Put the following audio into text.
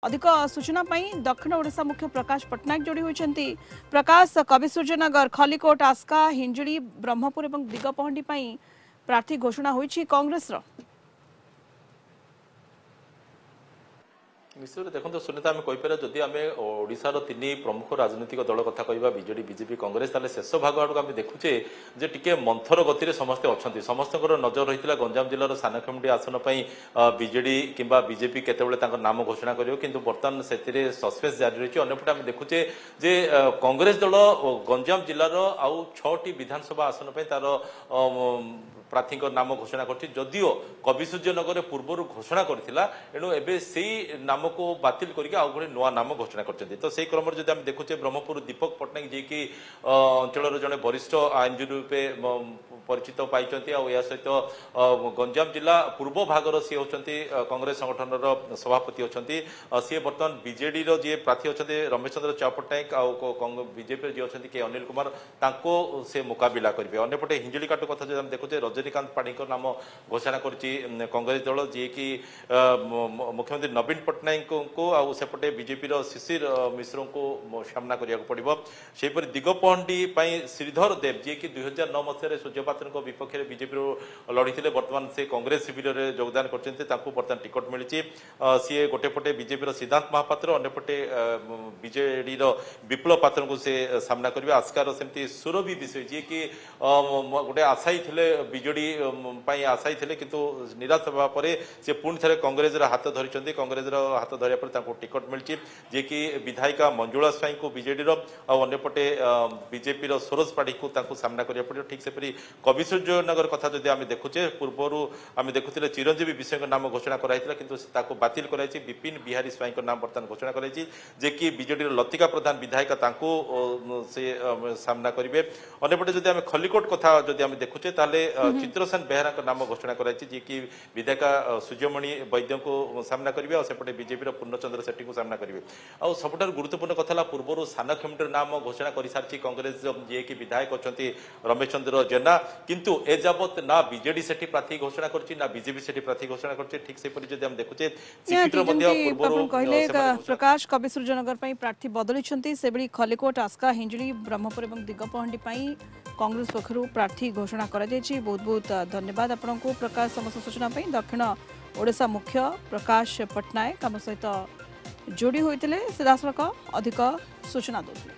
अधिक सूचना दक्षिण ओडिशा मुख्य प्रकाश पट्टनायक जोड़ी होती। प्रकाश, कविसूर्यनगर, खलिकोट, आस्का, हिंजिड़ी, ब्रह्मपुर और दिगपहंडी प्रार्थी घोषणा होती कांग्रेस। निश्चित देखो सुनीता आम कहीपर जदि आम ओडार तीन प्रमुख राजनीतिक दल कथा कह बीजेडी बीजेपी कांग्रेस ताले शेष भाग आड़ आम देखुचे जे टिके मंथर गति समस्ते अच्छा समस्त नजर रही है गंजाम जिलार सानखेमुंडी आसन पर बीजेडी किंबा बीजेपी केतबेले नाम घोषणा कर किंतु बर्तमान से सस्पेंस जारी रही। अंपटे आम देखुचे जे कांग्रेस दल गंजाम जिलार आउ 6टी विधानसभा आसन पर तार प्रार्थी नाम घोषणा करदियो कविसूर्यनगर पूर्व घोषणा करथिला एणु एबे सेही नाम को बातिल करके आउ गोटे नुआ नाम घोषणा करछन्ती। तो सेही क्रम जदि हम देखुचे ब्रह्मपुर दीपक पट्टनायक जी की अंचल जड़े वरिष्ठ आईनजीवी रूपे परिचित पाई सहित गंजाम जिला पूर्व भागर सी होती कांग्रेस संगठन सभापति अच्छा सी बर्तमान बीजेडी जी प्रार्थी अच्छा रमेश चंद्र चा पट्टनायक बीजेपी जी अच्छा के अनिल कुमार तांको से मुकाबिला करेंगे। अंपटे हिंजिली काटू कथा जो देखुचे रजनीकांत पाणी नाम घोषणा कर कांग्रेस दल जी की मुख्यमंत्री नवीन पट्टनायक को आउपटे बीजेपी शिशिर मिश्र को सामना करने पड़ो। सेपरी दिगपहंडी श्रीधर देव जी की 2009 मसीह सूर्यपात्र विपक्ष में बीजेपी लड़ी बर्तमान से कांग्रेस शिविर में योगदान करर्तमान टिकट मिली सी गोटे पटे बीजेपी सिद्धांत महापात्र अंपटे बीजेडी विप्लव पात्र को से सामना करेंगे। आस्कार सेमती सुरभि विषय जी की गोटे आशायी थे बीजेडी आशायी थे किंतु निराश होगापर से पुणी थे कांग्रेस हाथ धरी कांग्रेस हाथ धरिया टिकट मिली जी की विधायिका मंजुला स्वाई को बीजेडी अंपटे बीजेपी सरोज पाढ़ी को सामना करा पड़ो। ठीक से कविसूर्यनगर कथा जदि आम देखुचे पूर्वर आम देखुले चिरंजीवी विषय नाम घोषणा कराई किंतु बातिल कराई विपिन बिहारी स्वाई नाम बर्तमान घोषणा कराई जे कि बीजेडी लतिका प्रधान विधायिका से सामना करेंगे। अंपटे जदि आम खलिकोट कथा जदि आम देखुचे ताले चित्रसेन बेहरा नाम घोषणा कराई जी की विधायिका सूर्यमणि वैद्य को सामना करेंगे और सेपटे बीजेपी पूर्णचंद्र सेठी को सामना करेंगे। आउ सबुठार गुरुत्वपूर्ण कथा पूर्व सानखेमुंडी नाम घोषणा कर सारी कांग्रेस जी की विधायक अच्छा रमेश चंद्र जेना किंतु ए जाबत ना बीजेडी सेठी प्रार्थी घोषणा करछि ना बीजेपी सेठी प्रार्थी घोषणा करछि। ठीक से जदि हम देखुचे कहले प्रकाश कविसूर्यनगर प्रार्थी बदली से बड़ी खलिकोट आस्का हिंजिड़ी ब्रह्मपुर और दिगपहंडी कांग्रेस पक्षर प्रार्थी घोषणा कर बहुत बहुत धन्यवाद आपण को प्रकाश समस्त सूचना दक्षिण ओडिशा मुख्य प्रकाश पट्टनायक आम सहित जोड़ी होते सीधासख अधिक सूचना दौले।